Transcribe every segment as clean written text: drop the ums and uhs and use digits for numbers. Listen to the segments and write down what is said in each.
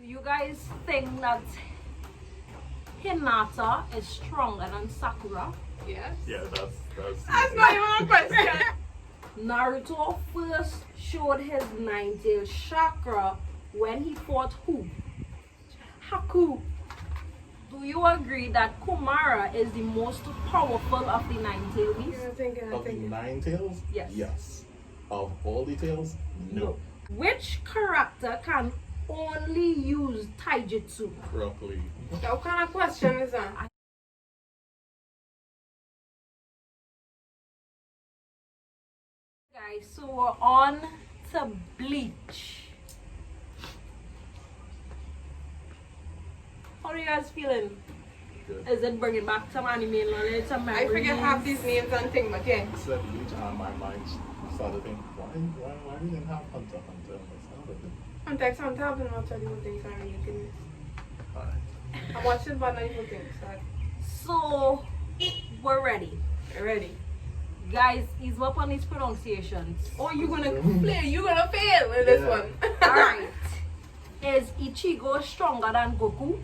Do you guys think that Hinata is stronger than Sakura? Yes. Yeah, that's That's not even a question. Naruto first showed his nine-tailed chakra when he fought who? Haku. Do you agree that Kumara is the most powerful of the nine-tailed beasts? I'm thinking. of the 9 tails. Yes. Yes. Of all the tails, no. Which character can only use taijutsu? Roughly. What kind of question is that? Guys, so we're on to Bleach. How are you guys feeling? Good. Is it bringing back some anime knowledge, some I memories? forget half these names and things, but yeah. Said Bleach, and my mind started thinking, why we didn't have Hunter x Hunter? Hunter x Hunter, I've been watching the whole thing, sorry, you can. Alright. I watched it, but not the whole thing, sorry. So, we're ready. Ready. Guys, ease up on these pronunciations. Oh, you gonna play? You gonna fail with this Yeah. one? Alright. Is Ichigo stronger than Goku?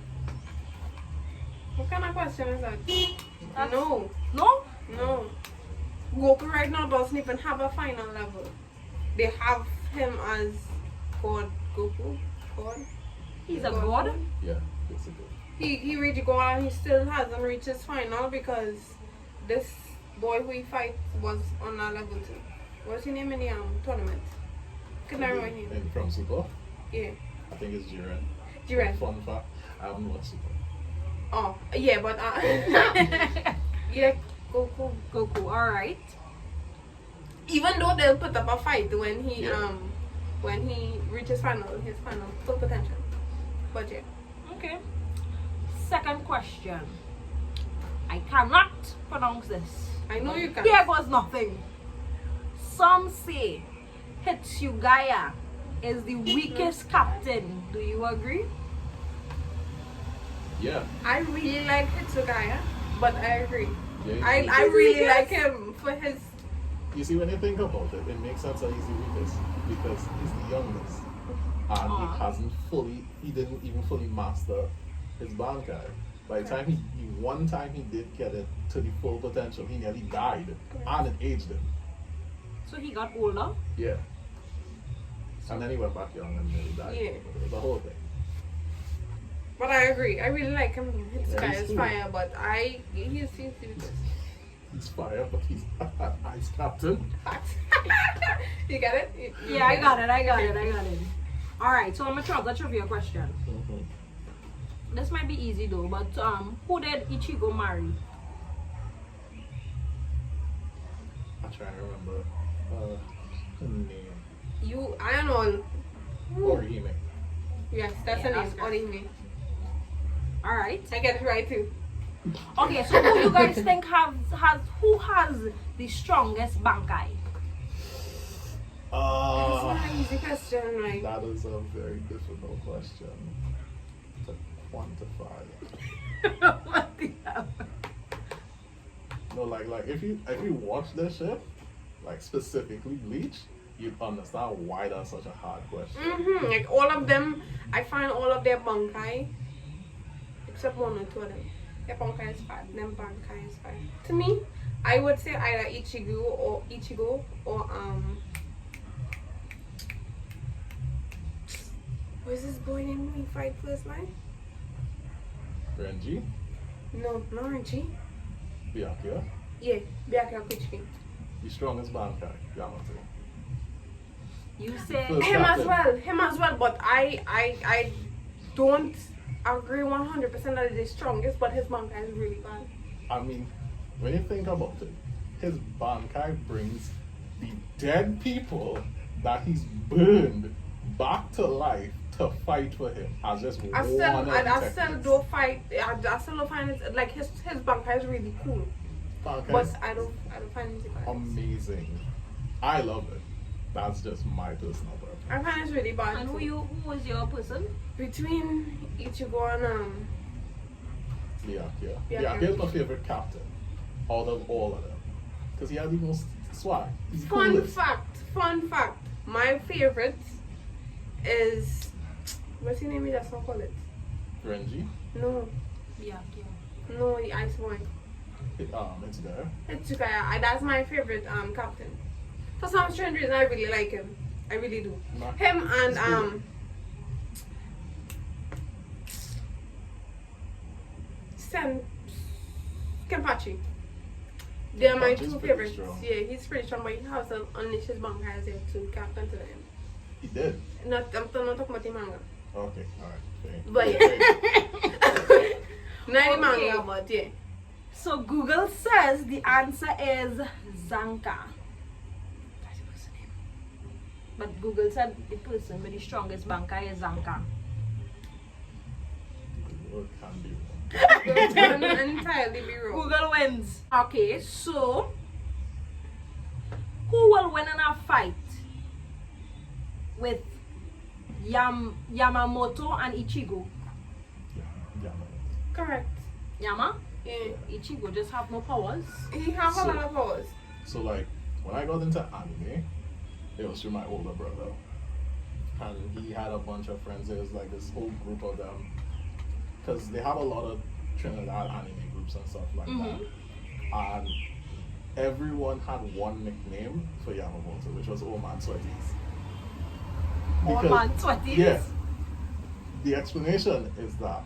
What kind of question is that? That's- No, No? no. Goku right now doesn't even have a final level. They have him as God. Goku? God? He's a god? Yeah, basically. He reached God and he still hasn't reached his final because this boy who he fight was on a level 2. What's his name in the tournament? Can I remember him? And from Super, Yeah. I think it's Jiren. Jiren. Fun fact, I haven't watched Super. Oh, yeah, but yeah, Goku. Goku, alright. Even though they'll put up a fight when he Yeah. reaches his final full potential. But yeah. Okay. Second question. I cannot pronounce this. I know you can. Here goes nothing. Some say Hitsugaya is the weakest captain. Do you agree? Yeah. I really like Hitsugaya, but I agree. Yeah, I really like him for his. You see, when you think about it, it makes sense that he's the weakest because he's the youngest. And he didn't even fully master his Bankai. By the time one time he did get it to the full potential, he nearly died. And it aged him. So he got older. Yeah. And then he went back young and nearly died. Yeah. It was a whole thing. But I agree. I really like him. Hitsugaya he's is cool. fire, but he's the weakest. He's fire, but he's ice captain. You get it? You Yeah, I get got it. Alright, so I'm gonna try the trivia question. Mm-hmm. This might be easy though, but who did Ichigo marry? I'm trying to remember her name. I don't know. Orihime. Yes, that's Yeah, her name. that's correct. Orihime. Alright. I get it right too. Okay, so who you guys think who has the strongest Bankai? That's not an easy question, right? That is a very difficult question to quantify. What the hell? No, like if you watch this shit, like specifically Bleach, you'd understand why that's such a hard question. Like all of them, I find all of their Bankai, except one or two of them. Their Bankai is fine. Them Bankai is fine. To me, I would say either Ichigo or what's this boy name we fight first line? Renji, No, not Renji. Byakuya, Yeah, Byakuya Kuchiki. the strongest Bankai, Yamato. You say First Him captain. as well, but I don't agree 100% that it is strongest, but his Bankai is really bad. I mean, when you think about it, his Bankai brings the dead people that he's burned back to life to fight for him as just one I of still the techniques. don't fight. I still don't find it like his Bankai is really cool, Bankai but is I don't find it bad. amazing. I love it. That's just my personal preference. I find it's really bad. and too. who was your person? Between Ichigo and Byakuya. Byakuya. Byakuya is my favorite captain out of all of them because he has the most swag. He's the fun coolest. fact, my favorite is What's his name? We just don't call it. Renji. No. Yeah. No, the ice boy. It's there. It's Tsukaya. That's my favorite captain. For some strange reason, I really like him. I really do. Him and Kenpachi. They are my Kenpachi's two pretty favorites. strong. Yeah, he's pretty strong, but he has to unleash his bankai there to captain to them. He did. I'm not talking about the manga. Okay, alright. Okay. But not the manga, Okay. but yeah. So Google says the answer is Zanka. But Google said the person with the strongest bankai is Zanka. What can be wrong? It can entirely be wrong. Google wins. Okay, so who will win in a fight with Yamamoto and Ichigo? Yeah, Correct. Yama? Yeah. Ichigo just have no powers. He have a So- lot of powers. So like when I got into anime, it was through my older brother, and he had a bunch of friends. It was like this whole group of them, because they have a lot of Trinidad anime groups and stuff like that. And everyone had one nickname for Yamamoto, which was Old Man Sweaties. Old Man Sweaties? Yeah. The explanation is that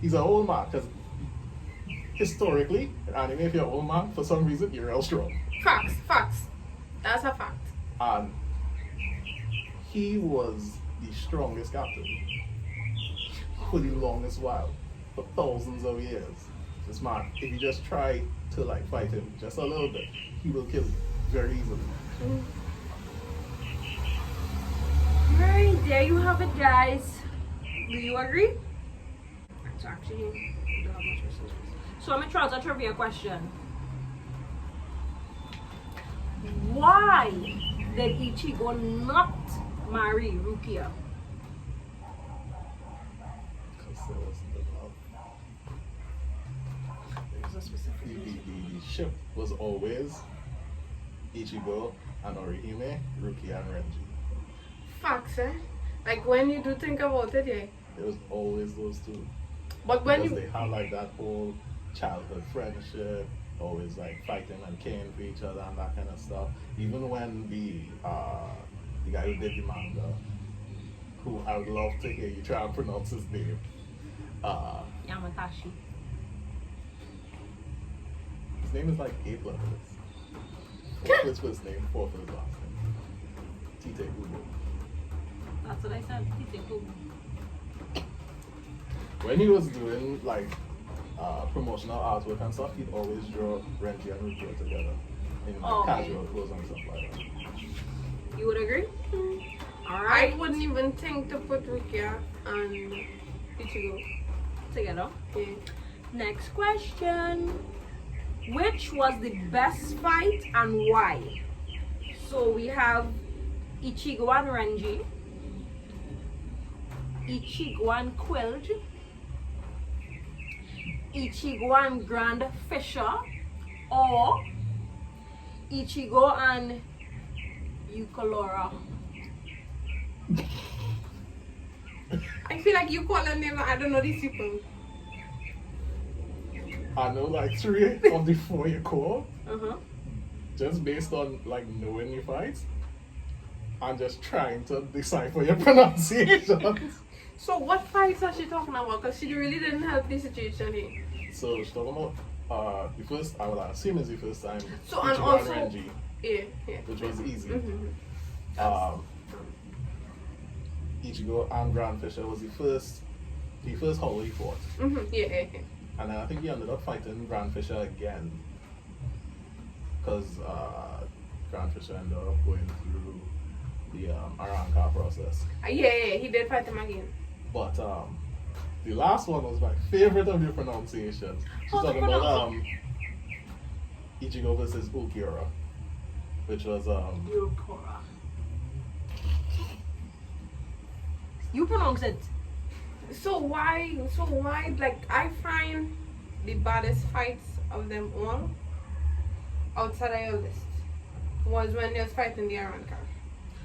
he's an old man because historically, in anime, if you're an old man, for some reason, you're real strong. Facts. That's a fact. And he was the strongest captain for the longest while, for thousands of years. This man, if you just try to like fight him just a little bit, he will kill you very easily. Right, there you have it, guys. Do you agree? It's actually, you don't have much research. So I'm going to try out a trivia question. Why did Ichigo not marry Rukia? Because there was the love. There's a specific reason. The ship was always Ichigo and Orihime, Rukia and Renji. Facts, eh? Like when you do think about it, yeah. It was always those two. But when Because you they had like that whole childhood friendship, always like fighting and caring for each other and that kind of stuff. Even when the guy who did the manga, who I would love to hear you try and pronounce his name, Yamatashi. his name is like 8 letters. 4 for his first name, 4 for his last name. Tite Ugo. That's what I said. Ichigo. When he was doing like promotional artwork and stuff, he'd always draw Renji and Rukia together in Oh, okay. casual clothes and stuff like that. You would agree? I Alright. wouldn't even think to put Rukia and Ichigo. Together. Yeah. Next question. Which was the best fight and why? So we have Ichigo and Renji, Ichigo and Quilge, Ichigo and Grand Fisher, or Ichigo and Eukalora. I feel like you call them name, I don't know these people. I know like 3 of the 4 you call, just based on like knowing your fights and just trying to decipher your pronunciations. So what fights are she talking about? Because she really didn't help the situation here. So she's talking about the first, I would assume is the first time So, and Ichigo also- and Renji, Yeah. which was easy. Mm-hmm. Ichigo and Grand Fisher was the first hole he fought. Mm-hmm. Yeah. And then I think he ended up fighting Grand Fisher again. Because Grand Fisher ended up going through the Aranka process. Yeah, he did fight him again. But the last one was my favorite of your pronunciations. She's How's the talking about Ichigo versus Ulquiorra, which was Eukalora. You pronounce it. So why, like, I find the baddest fights of them all, outside of your list, was when they was fighting the Iron Car.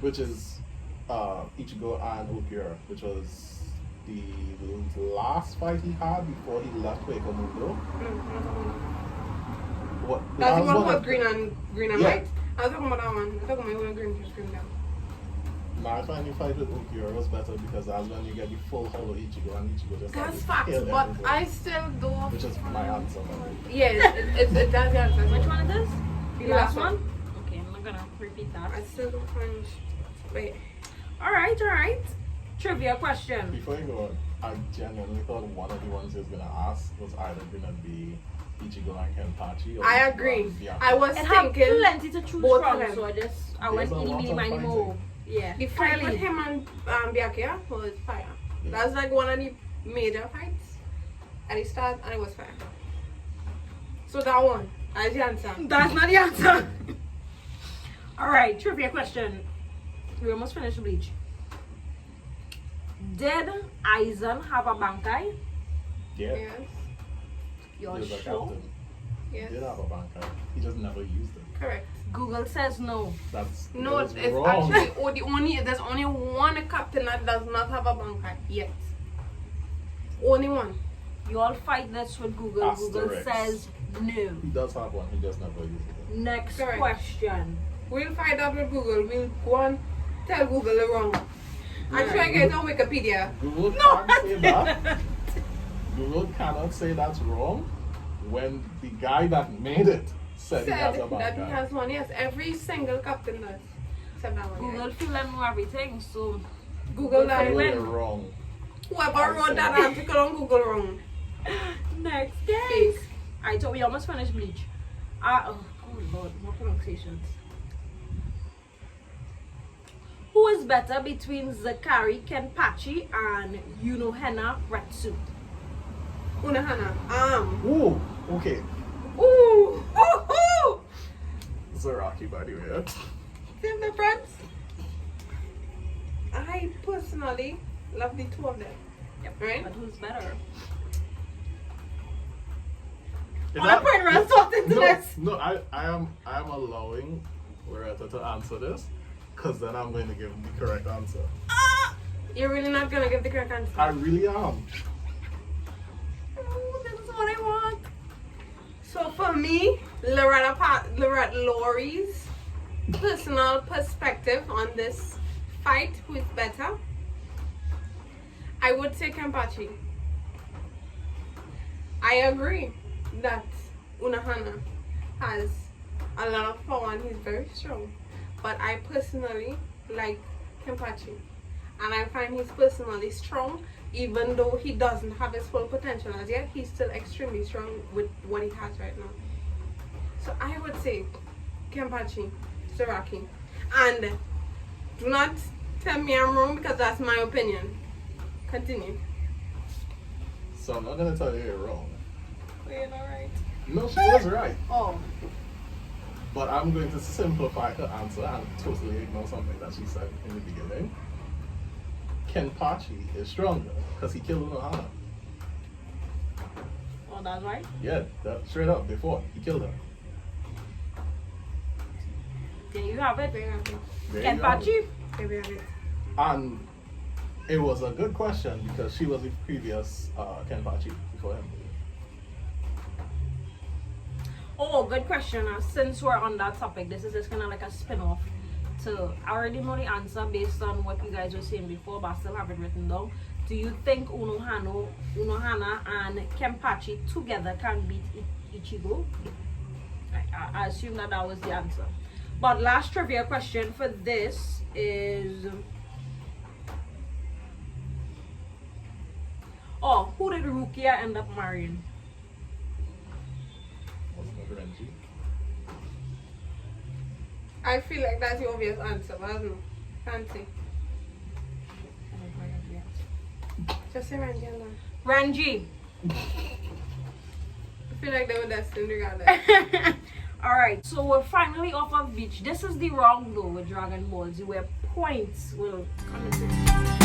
which is Ichigo and Ukira, which was the last fight he had before he left Koikomundo. What? That's the one that- with green and Yeah. white. I was talking about that one. I'm talking about one green down. Now I find the fight with Ukira was better because that's when you get the full hollow Ichigo and Ichigo just That's like, facts, kill but everything. I still do. Which is my answer. Yeah, it does answer. Which one is this? The The last last one? Okay, I'm not gonna repeat that. I still don't find. Wait. Alright. Trivia question. Before you go on, I genuinely thought one of the ones he was gonna ask was either gonna be Ichigo and Kenpachi or I Ichigo agree. and Byakuya. I was It had thinking plenty to choose both of from, them. so I went There's a eeny, lot meeny, of miny, fighting. mo. Yeah. the fight with Kylie. him and Byakuya was fire. Yeah. That's like one of the major fights at the start, and it was fire. So that one, as the answer. That's not the answer. Alright, trivia question. We almost finished Bleach. Did Aizen have a bankai? Yeah, Yes. he You're was a sure? captain. Yes. He did have a bankai. He just never used it. Correct. Google says no. That's No, that is it's wrong. actually there's only one captain that does not have a bankai yet. Only one. You all fight this with Google. Google Asterisk. says no. He does have one. He just never used it. Next Correct. question. We'll find out with Google. We'll go and tell Google it wrong. I'm trying to get on Wikipedia. Google can't say that. Google cannot say that's wrong when the guy that made it said he has Said a that he bankai. has one. Yes, every single captain does. Except that one. Google feel I know everything, so Google that. Google, win. you're wrong. Whoever wrote that article on Google wrong. next Fake. game. I thought we almost finished Bleach. Oh Lord, more pronunciations. Who is better between Zakari Kenpachi and Yunohana Retsu? Unohana. Ooh, okay. Ooh. Ooh. Zaraki, by the way. Same difference. I personally love the two of them. Yep. Right? But who's better? Is On a that- point, run something to no, this. no, I am allowing Loretta to answer this because then I'm going to give the correct answer. You're really not gonna give the correct answer. I really am. Oh, this is what I want. So for me, Lorie's personal perspective on this fight, who is better, I would say Kenpachi. I agree that Unohana has a lot of power and he's very strong. But I personally like Kenpachi. And I find he's personally strong, even though he doesn't have his full potential as yet. He's still extremely strong with what he has right now. So I would say Kenpachi, Zaraki. And do not tell me I'm wrong because that's my opinion. Continue. So I'm not going to tell you you're wrong. Wait, alright. No, she was right. Oh. But I'm going to simplify her answer and totally ignore something that she said in the beginning. Kenpachi is stronger because he killed Unohana. Oh, that's right. Yeah, that straight up, they fought. He killed her. There you have it. There you have it. There you have it. Kenpachi. There you have it. And it was a good question because she was the previous Kenpachi before him. Oh, good question. Since we're on that topic, this is just kind of like a spin-off. So I already know the answer based on what you guys were saying before, but I still have it written down. Do you think Unohana and Kenpachi together can beat Ichigo? I assume that was the answer. But last trivia question for this is... Oh, who did Rukia end up marrying? Wasn't it Renji? I feel like that's the obvious answer, but I don't know. Can't say. Just say Randy and that. Ranji. I feel like they were destined regardless. Alright, so we're finally off of beach. This is the wrong though with Dragon Ball Z where points will come into